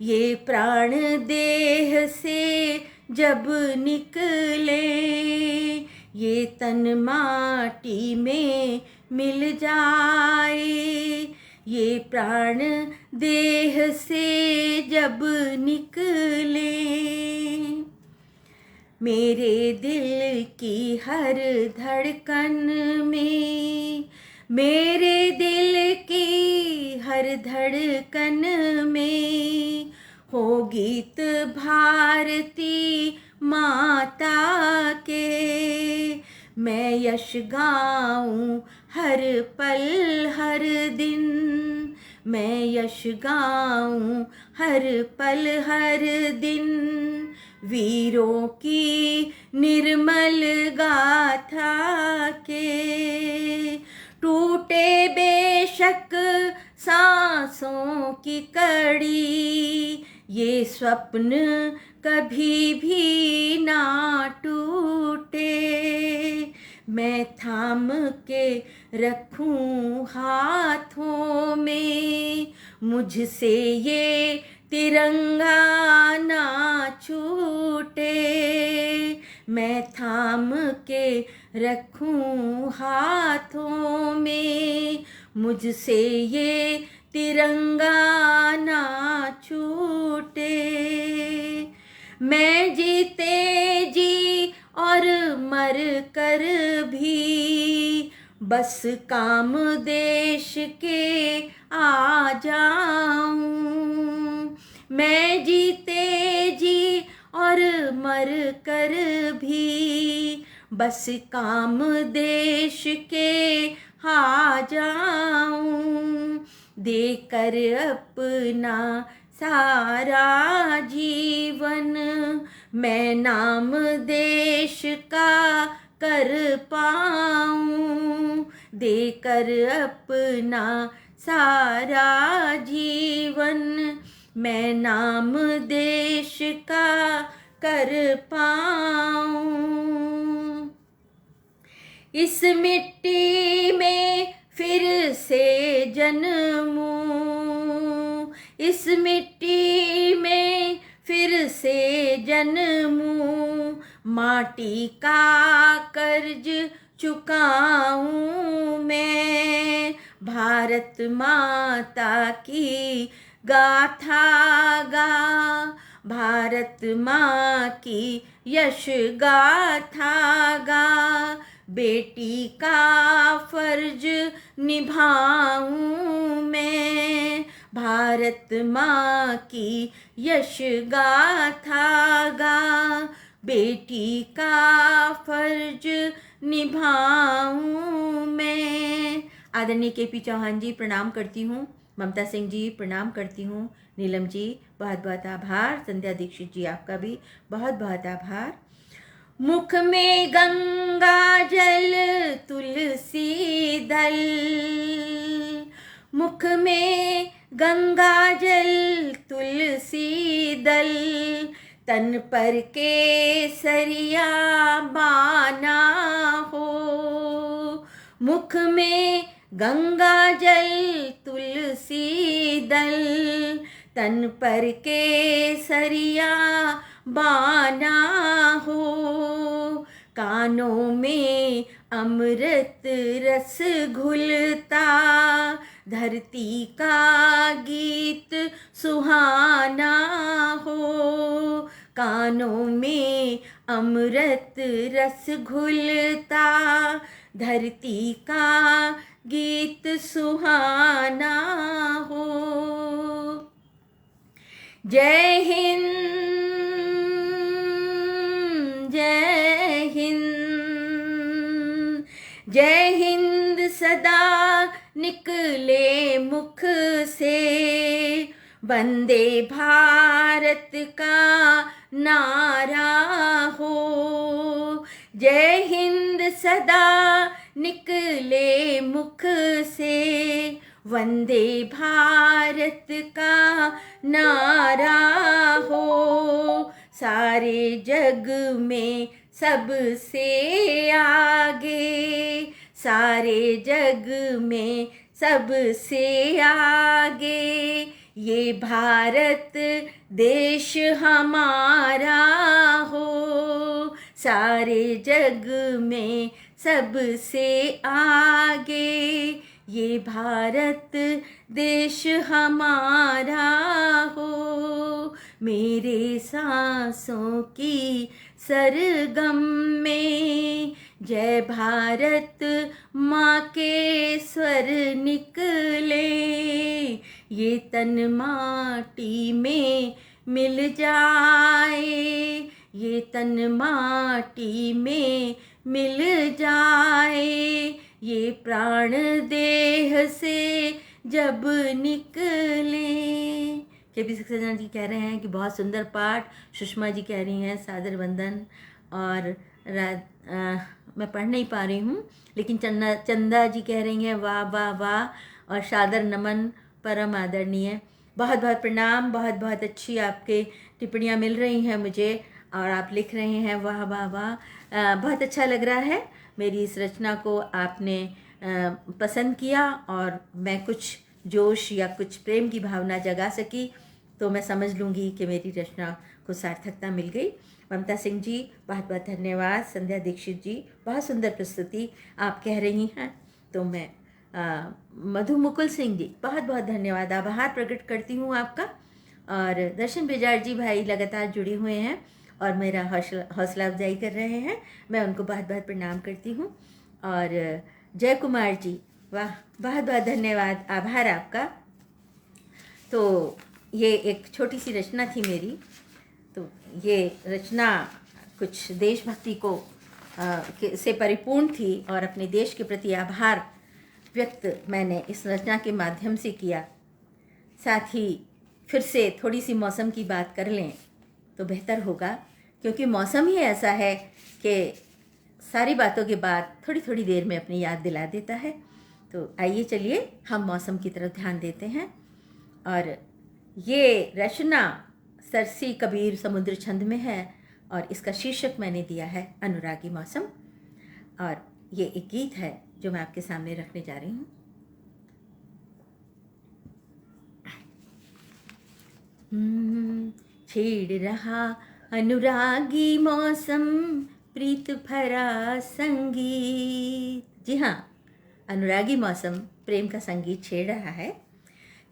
ये प्राण देह से जब निकले, ये तन माटी में मिल जाए। ये प्राण देह से जब निकले, मेरे दिल की हर धड़कन में, मेरे दिल की हर धड़कन में हो गीत भारती माता के। मैं यश गाऊं हर पल हर दिन, मैं यश गाऊं हर पल हर दिन। वीरों की निर्मल गाथा के, टूटे बेशक सांसों की कड़ी, ये स्वप्न कभी भी ना टूटे। मैं थाम के रखूं हाथों में, मुझसे ये तिरंगा ना छूटे। मैं थाम के रखूं हाथों में, मुझसे ये तिरंगा ना छूटे। मैं जीते जी और मर कर भी बस काम देश के आ जाऊं। मैं जीते जी और मर कर भी बस काम देश के आ जाऊं। देकर अपना सारा जीवन मैं नाम देश का कर पाऊं। देकर अपना सारा जीवन मैं नाम देश का कर पाऊं। इस मिट्टी में फिर से जन्मूं, इस मिट्टी में फिर से जन्मूं। माटी का कर्ज चुकाऊं मैं, भारत माता की गाथा गा, भारत माँ की यश गाथा गा। बेटी का फर्ज निभाऊं मैं, भारत माँ की यश गाथा गा। बेटी का फर्ज निभाऊं मैं। आदरणीय के.पी. चौहान जी प्रणाम करती हूँ, ममता सिंह जी प्रणाम करती हूँ, नीलम जी बहुत बहुत आभार, संध्या दीक्षित जी आपका भी बहुत बहुत आभार। मुख में गंगा जल तुलसी दल, मुख में गंगा जल तुलसी दल। तन पर केसरिया बाना हो, मुख में गंगा जल तुलसी दल। तन पर केसरिया बाना हो, कानों में अमृत रस घुलता। धरती का गीत सुहाना हो, कानों में अमृत रस घुलता। धरती का गीत सुहाना हो। जय हिंद, जय हिंद, जय हिंद सदा निकले मुख से। वंदे भारत का नारा हो, जय हिंद सदा निकले मुख से। वंदे भारत का नारा हो, सारे जग में सबसे आगे, सारे जग में सबसे आगे। ये भारत देश हमारा हो, सारे जग में सबसे आगे। ये भारत देश हमारा हो, मेरे सांसों की सरगम में जय भारत माँ के स्वर निकले। ये तन माटी में मिल जाए, ये तन माटी में मिल जाए, ये प्राण देह से जब निकले। के.पी. सक्सेना जी कह रहे हैं कि बहुत सुंदर पाठ। सुषमा जी कह रही हैं सादर वंदन। और मैं पढ़ नहीं पा रही हूँ, लेकिन चंदा जी कह रही हैं वाह वाह वाह, और सादर नमन परम आदरणीय। बहुत बहुत प्रणाम। बहुत बहुत अच्छी आपके टिप्पणियाँ मिल रही हैं मुझे, और आप लिख रहे हैं वाह वाह वाह। बहुत अच्छा लग रहा है। मेरी इस रचना को आपने पसंद किया, और मैं कुछ जोश या कुछ प्रेम की भावना जगा सकी, तो मैं समझ लूँगी कि मेरी रचना को सार्थकता मिल गई। ममता सिंह जी बहुत बहुत धन्यवाद। संध्या दीक्षित जी बहुत सुंदर प्रस्तुति आप कह रही हैं। तो मैं मधु मुकुल सिंह जी बहुत बहुत धन्यवाद, आभार प्रकट करती हूँ आपका। और दर्शन बेजार जी भाई लगातार जुड़े हुए हैं और मेरा हौसला अफजाई कर रहे हैं, मैं उनको बहुत बहुत प्रणाम करती हूँ। और जय कुमार जी वाह, बहुत बहुत धन्यवाद, आभार आपका। तो ये एक छोटी सी रचना थी मेरी। तो ये रचना कुछ देशभक्ति को से परिपूर्ण थी, और अपने देश के प्रति आभार व्यक्त मैंने इस रचना के माध्यम से किया। साथ ही फिर से थोड़ी सी मौसम की बात कर लें तो बेहतर होगा, क्योंकि मौसम ही ऐसा है कि सारी बातों के बाद थोड़ी थोड़ी देर में अपनी याद दिला देता है। तो आइए चलिए हम मौसम की तरफ ध्यान देते हैं। और ये रचना सरसी कबीर समुद्र छंद में है, और इसका शीर्षक मैंने दिया है अनुरागी मौसम। और ये एक गीत है जो मैं आपके सामने रखने जा रही हूँ। छेड़ रहा अनुरागी मौसम प्रीत भरा संगीत। जी हाँ, अनुरागी मौसम प्रेम का संगीत छेड़ रहा है।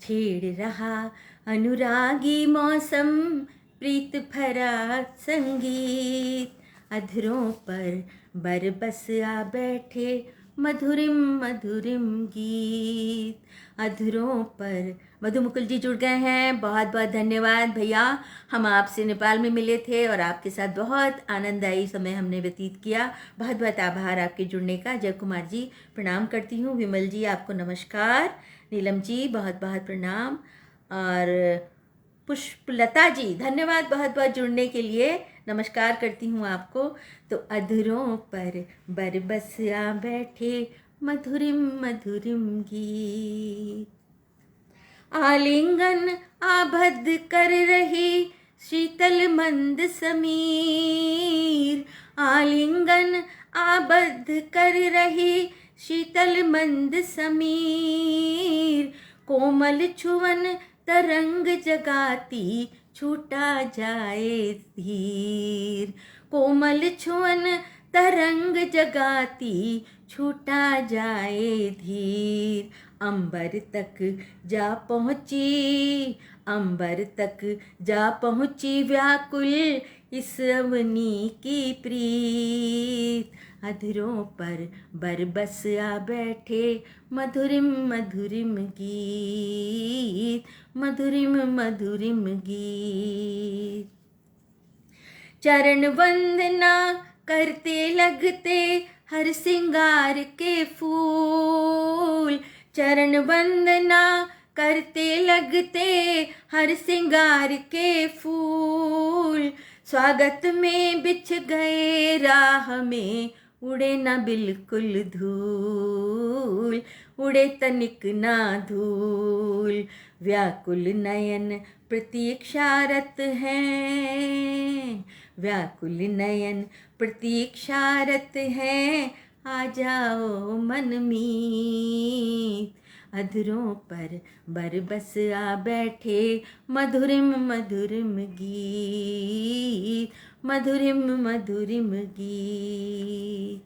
छेड़ रहा अनुरागी मौसम प्रीत भरा संगीत, अधरों पर बरबस आ बैठे मधुरिम मधुरिम गीत। अधरों पर मधु मुकुल जी जुड़ गए हैं, बहुत बहुत धन्यवाद भैया। हम आपसे नेपाल में मिले थे और आपके साथ बहुत आनंददायी समय हमने व्यतीत किया। बहुत बहुत आभार आपके जुड़ने का। जय कुमार जी प्रणाम करती हूँ। विमल जी आपको नमस्कार। नीलम जी बहुत बहुत प्रणाम। और पुष्पलता जी धन्यवाद बहुत बहुत जुड़ने के लिए, नमस्कार करती हूँ आपको। तो अधरों पर बरबस आ बैठे मधुरिम मधुरिम गीत, आलिंगन आबद्ध कर रही शीतल मंद समीर। आलिंगन आबद्ध कर रही शीतल मंद समीर, कोमल छुवन तरंग जगाती छूटा जाए धीर। कोमल छुवन तरंग जगाती छूटा जाए धीर। अंबर तक जा पहुँची, अंबर तक जा पहुँची व्याकुल इस अवनी की प्रीत। अधरों पर बरबस आ बैठे मधुरिम मधुरिम गीत, मधुरिम मधुरिम गीत। चरण वंदना करते लगते हर सिंगार के फूल। चरण वंदना करते लगते हर सिंगार के फूल। स्वागत में बिछ गए राह में उड़े ना बिल्कुल धूल, उड़े तनिक ना धूल। व्याकुल नयन प्रतीक्षारत हैं, व्याकुल नयन प्रतीक्षारत हैं। आ जाओ मनमीत, अधरों पर बरबस आ बैठे मधुरिम मधुरिम गीत, मधुरिम मधुरिम गीत।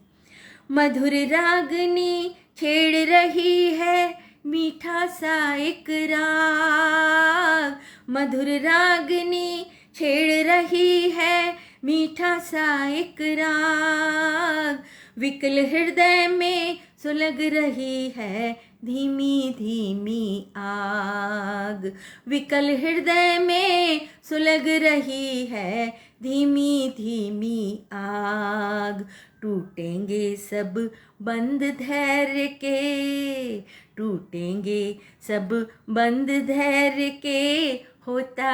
मधुर रागनी छेड़ रही है मीठा सा एक राग, मधुर रागनी छेड़ रही है मीठा सा एक राग। विकल हृदय में सुलग रही है धीमी धीमी आग, विकल हृदय में सुलग रही है धीमी धीमी आग। टूटेंगे सब बंद धैर्य के, टूटेंगे सब बंद धैर्य के, होता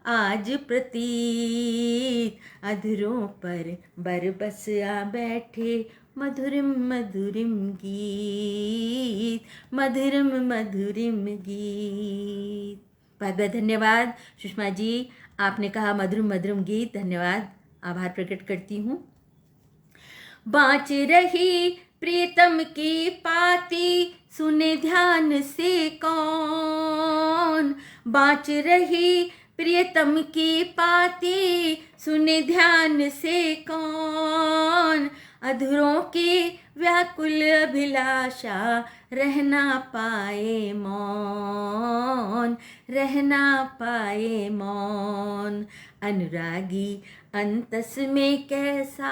आज प्रतीत। अधरों पर बरबस आ बैठे मधुरिम मधुरिम गीत, मधुरिम मधुरिम गीत। बहुत बहुत धन्यवाद सुषमा जी, आपने कहा मधुरिम मधुरिम गीत। धन्यवाद, आभार प्रकट करती हूँ। बाँच रही प्रीतम की पाती सुने ध्यान से कौन, बाँच रही प्रियतम की पाती सुने ध्यान से कौन। अधरों की व्याकुल अभिलाषा रहना पाए मौन, रहना पाए मौन। अनुरागी अंतस में कैसा,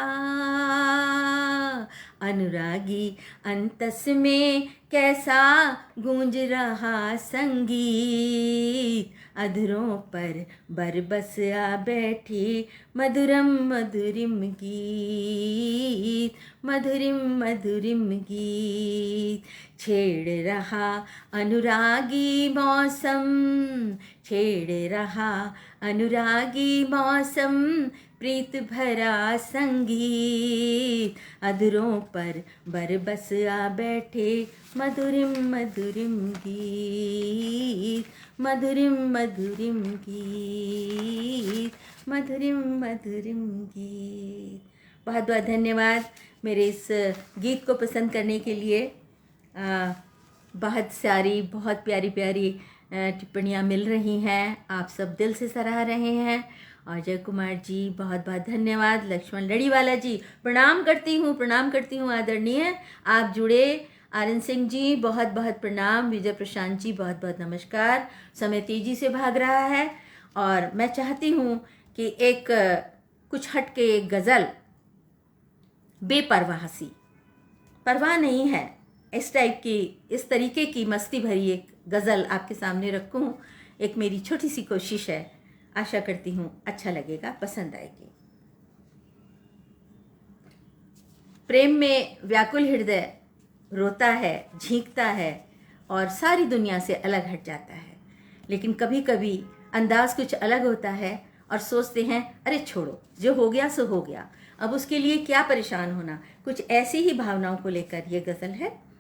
अनुरागी अंतस में कैसा गूंज रहा संगीत। अधरों पर बरबस आ बैठी मधुरम मधुरिम गीत, मधुरिम मधुरिम गीत। छेड़ रहा अनुरागी मौसम, छेड़ रहा अनुरागी मौसम, प्रीत भरा संगीत। अधरों पर बरबस आ बैठे मधुरिम मधुरिम गीत, मधुरिम मधुरिम गीत, मधुरिम मधुरिम गीत। बहुत बहुत धन्यवाद मेरे इस गीत को पसंद करने के लिए। बहुत सारी बहुत प्यारी प्यारी टिप्पणियाँ मिल रही हैं, आप सब दिल से सराह रहे हैं। और जय कुमार जी बहुत बहुत धन्यवाद। लक्ष्मण लड़ीवाला जी प्रणाम करती हूँ, प्रणाम करती हूँ आदरणीय, आप जुड़े। आर्यन सिंह जी बहुत बहुत प्रणाम। विजय प्रशांत जी बहुत बहुत नमस्कार। समय तेजी से भाग रहा है और मैं चाहती हूँ कि एक कुछ हट के एक गज़ल, बेपरवाह सी, परवाह नहीं है, इस टाइप की, इस तरीके की मस्ती भरी एक गज़ल आपके सामने रखूं। एक मेरी छोटी सी कोशिश है, आशा करती हूँ अच्छा लगेगा, पसंद आएगी। प्रेम में व्याकुल हृदय रोता है, झींकता है और सारी दुनिया से अलग हट जाता है, लेकिन कभी कभी अंदाज कुछ अलग होता है और सोचते हैं अरे छोड़ो, जो हो गया सो हो गया, अब उसके लिए क्या परेशान होना। कुछ ऐसी ही भावनाओं को लेकर ये गज़ल है।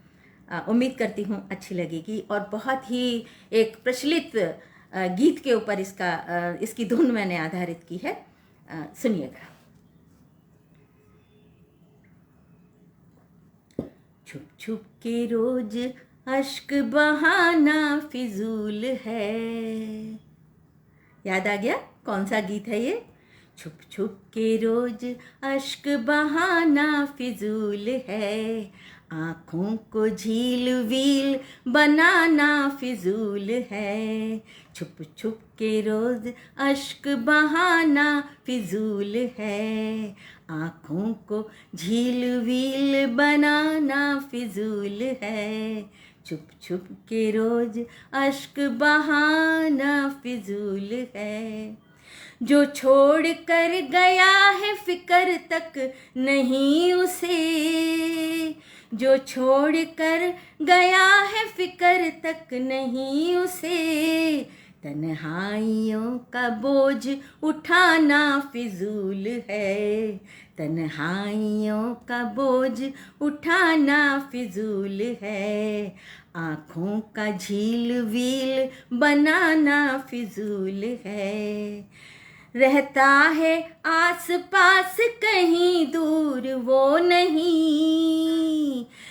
उम्मीद करती हूँ अच्छी लगेगी और बहुत ही एक प्रचलित गीत के ऊपर इसकी धुन मैंने आधारित की है। सुनिएगा। छुप छुप के रोज अश्क बहाना फिजूल है। याद आ गया कौन सा गीत है ये? छुप छुप के रोज अश्क बहाना फिजूल है, आँखों को झील वील बनाना फिजूल है। छुप छुप के रोज अश्क बहाना फिजूल है, आँखों को झील वील बनाना फिजूल है। छुप छुप के रोज अश्क बहाना फिजूल है। जो छोड़ कर गया है फिक्र तक नहीं उसे, जो छोड़ कर गया है फिक्र तक नहीं उसे, तन्हाइयों का बोझ उठाना फिजूल है, तन्हाइयों का बोझ उठाना फिजूल है। आँखों का झील वील बनाना फिजूल है। रहता है आस पास कहीं दूर वो नहीं,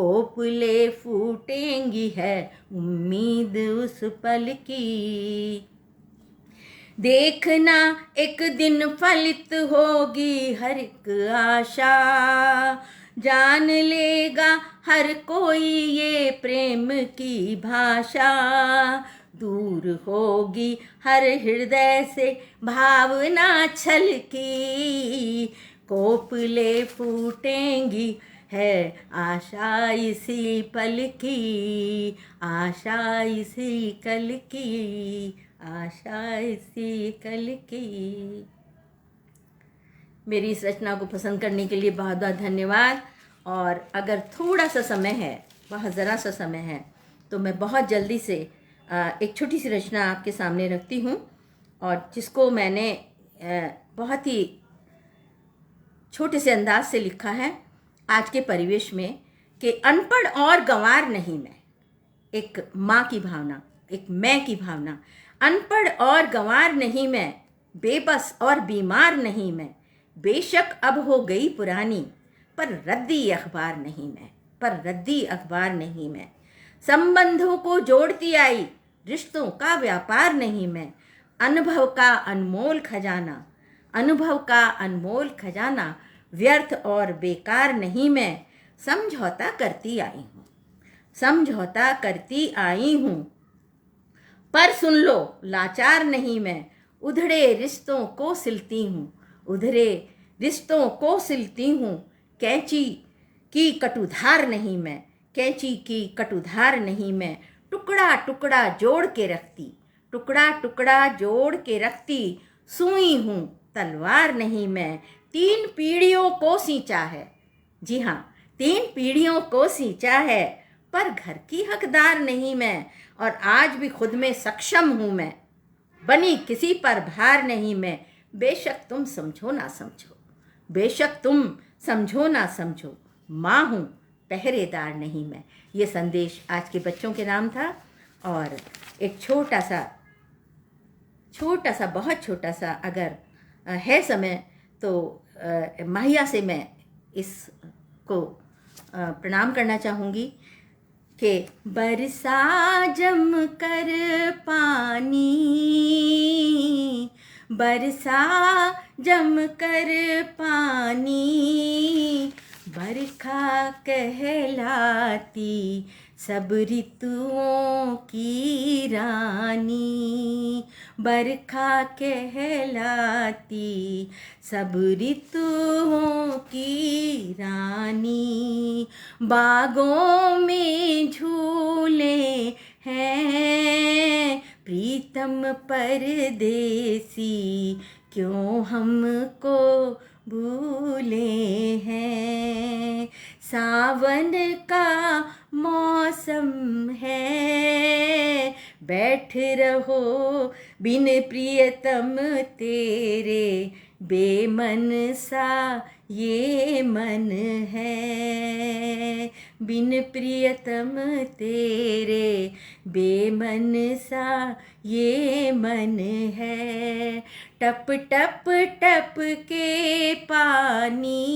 कोपले फूटेंगी है उम्मीद उस पल की। देखना एक दिन फलित होगी हर एक आशा, जान लेगा हर कोई ये प्रेम की भाषा। दूर होगी हर हृदय से भावना छल की, कोपले फूटेंगी है आशा इसी पल की, आशा इसी कल की, आशा इसी कल की। मेरी इस रचना को पसंद करने के लिए बहुत बहुत धन्यवाद। और अगर थोड़ा सा समय है, बहुत ज़रा सा समय है, तो मैं बहुत जल्दी से एक छोटी सी रचना आपके सामने रखती हूँ, और जिसको मैंने बहुत ही छोटे से अंदाज से लिखा है आज के परिवेश में, कि अनपढ़ और गंवार नहीं मैं। एक माँ की भावना, एक मैं की भावना। अनपढ़ और गंवार नहीं मैं, बेबस और बीमार नहीं मैं। बेशक अब हो गई पुरानी, पर रद्दी अखबार नहीं मैं, पर रद्दी अखबार नहीं मैं। संबंधों को जोड़ती आई, रिश्तों का व्यापार नहीं मैं। अनुभव का अनमोल खजाना, अनुभव का अनमोल खजाना, व्यर्थ और बेकार नहीं मैं। समझौता करती आई हूँ, समझौता करती आई हूँ, पर सुन लो लाचार नहीं मैं। उधड़े रिश्तों को सिलती हूँ, उधड़े रिश्तों को सिलती हूँ। कैंची की कटुधार नहीं मैं, कैंची की कटुधार नहीं मैं। टुकड़ा टुकड़ा जोड़ के रखती, टुकड़ा टुकड़ा जोड़ के रखती। सुई हूँ तलवार नहीं मैं। 3 पीढ़ियों को सींचा है, जी हाँ 3 पीढ़ियों को सींचा है, पर घर की हकदार नहीं मैं। और आज भी खुद में सक्षम हूँ मैं, बनी किसी पर भार नहीं मैं। बेशक तुम समझो ना समझो, बेशक तुम समझो ना समझो, माँ हूँ पहरेदार नहीं मैं। ये संदेश आज के बच्चों के नाम था। और एक छोटा सा बहुत छोटा सा अगर है समय, तो माहिया से मैं इसको प्रणाम करना चाहूँगी कि बरसा जम कर पानी, बरसा जम कर पानी। बरखा कहलाती सब ऋतुओं की रानी, बरखा कहलाती सब ऋतुओं की रानी। बागों में झूले हैं प्रीतम परदेसी, क्यों हमको भूले हैं। सावन का मौसम है, बैठ रहो बिन प्रियतम तेरे, बेमन सा ये मन है। बिन प्रियतम तेरे, बेमन सा ये मन है। टप टप टप के पानी,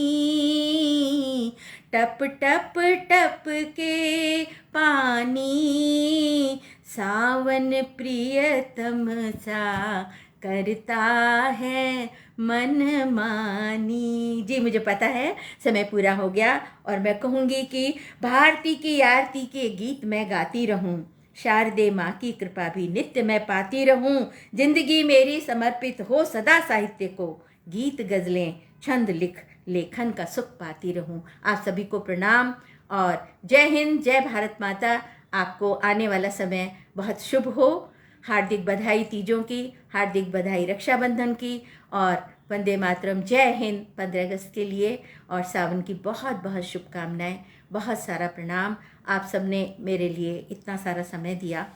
टप टप टप के पानी। सावन प्रियतम सा करता है मन मानी। जी मुझे पता है समय पूरा हो गया, और मैं कहूँगी कि भारती की आरती के गीत मैं गाती रहूँ, शारदे माँ की कृपा भी नित्य मैं पाती रहूं। जिंदगी मेरी समर्पित हो सदा साहित्य को, गीत गजलें छंद लिख लेखन का सुख पाती रहूं। आप सभी को प्रणाम और जय हिंद, जय भारत माता। आपको आने वाला समय बहुत शुभ हो। हार्दिक बधाई तीजों की, हार्दिक बधाई रक्षाबंधन की, और वंदे मातरम, जय हिंद 15 अगस्त के लिए, और सावन की बहुत बहुत शुभकामनाएं। बहुत सारा प्रणाम। आप सबने मेरे लिए इतना सारा समय दिया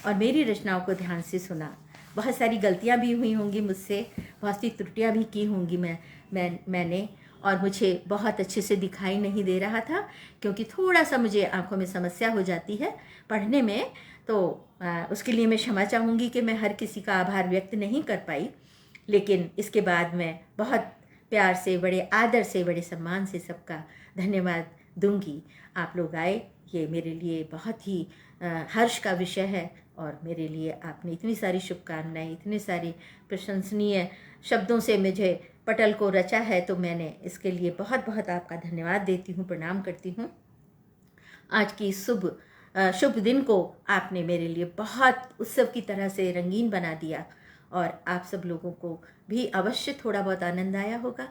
और मेरी रचनाओं को ध्यान से सुना। बहुत सारी गलतियां भी हुई होंगी मुझसे, बहुत सी त्रुटियां भी की होंगी मैंने, और मुझे बहुत अच्छे से दिखाई नहीं दे रहा था, क्योंकि थोड़ा सा मुझे आंखों में समस्या हो जाती है पढ़ने में। तो उसके लिए मैं क्षमा चाहूँगी कि मैं हर किसी का आभार व्यक्त नहीं कर पाई, लेकिन इसके बाद मैं बहुत प्यार से, बड़े आदर से, बड़े सम्मान से सबका धन्यवाद दूंगी। आप लोग आए, ये मेरे लिए बहुत ही हर्ष का विषय है। और मेरे लिए आपने इतनी सारी शुभकामनाएं, इतने सारी प्रशंसनीय शब्दों से मुझे पटल को रचा है, तो मैंने इसके लिए बहुत बहुत आपका धन्यवाद देती हूँ, प्रणाम करती हूँ। आज की शुभ दिन को आपने मेरे लिए बहुत उत्सव की तरह से रंगीन बना दिया, और आप सब लोगों को भी अवश्य थोड़ा बहुत आनंद आया होगा।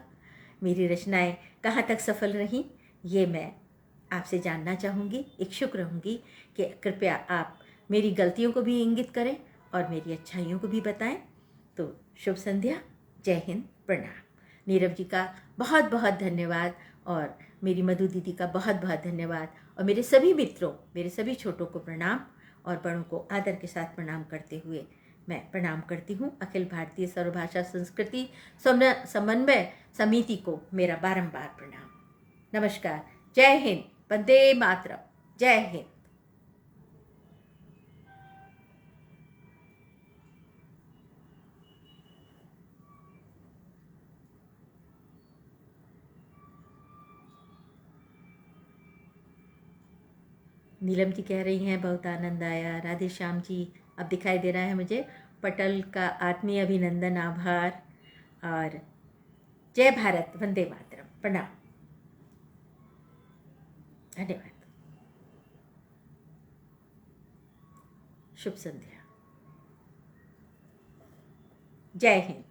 मेरी रचनाएं कहाँ तक सफल रहीं, ये मैं आपसे जानना चाहूँगी, इच्छुक रहूँगी कि कृपया आप मेरी गलतियों को भी इंगित करें और मेरी अच्छाइयों को भी बताएं। तो शुभ संध्या, जय हिंद, प्रणाम। नीरव जी का बहुत बहुत धन्यवाद, और मेरी मधु दीदी का बहुत बहुत धन्यवाद, और मेरे सभी मित्रों, मेरे सभी छोटों को प्रणाम, और बड़ों को आदर के साथ प्रणाम करते हुए मैं प्रणाम करती हूँ। अखिल भारतीय सर्वभाषा संस्कृति समन्वय समिति को मेरा बारंबार प्रणाम। नमस्कार, जय हिंद, वंदे मातरम, जय हिंद। नीलम जी कह रही हैं बहुत आनंद आया। राधे श्याम जी, अब दिखाई दे रहा है मुझे। पटल का आत्मीय अभिनंदन, आभार, और जय भारत, वंदे मातरम, प्रणाम, धन्यवाद, शुभ संध्या, जय हिंद।